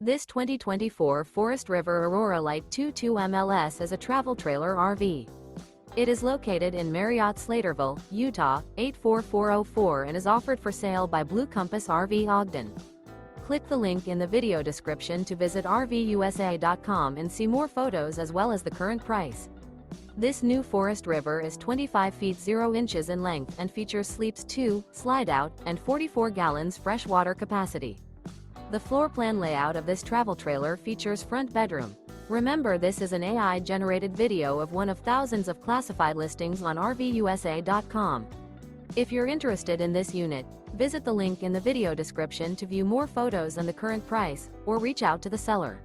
This 2024 Forest River Aurora Light 22 MLS is a travel trailer RV. It is located in Marriott-Slaterville, Utah, 84404 and is offered for sale by Blue Compass RV Ogden. Click the link in the video description to visit RVUSA.com and see more photos as well as the current price. This new Forest River is 25 feet 0 inches in length and features sleeps 2, Slideout, and 44 gallons fresh water capacity. The floor plan layout of this travel trailer features front bedroom. Remember, this is an AI-generated video of one of thousands of classified listings on RVUSA.com. If you're interested in this unit, visit the link in the video description to view more photos and the current price, or reach out to the seller.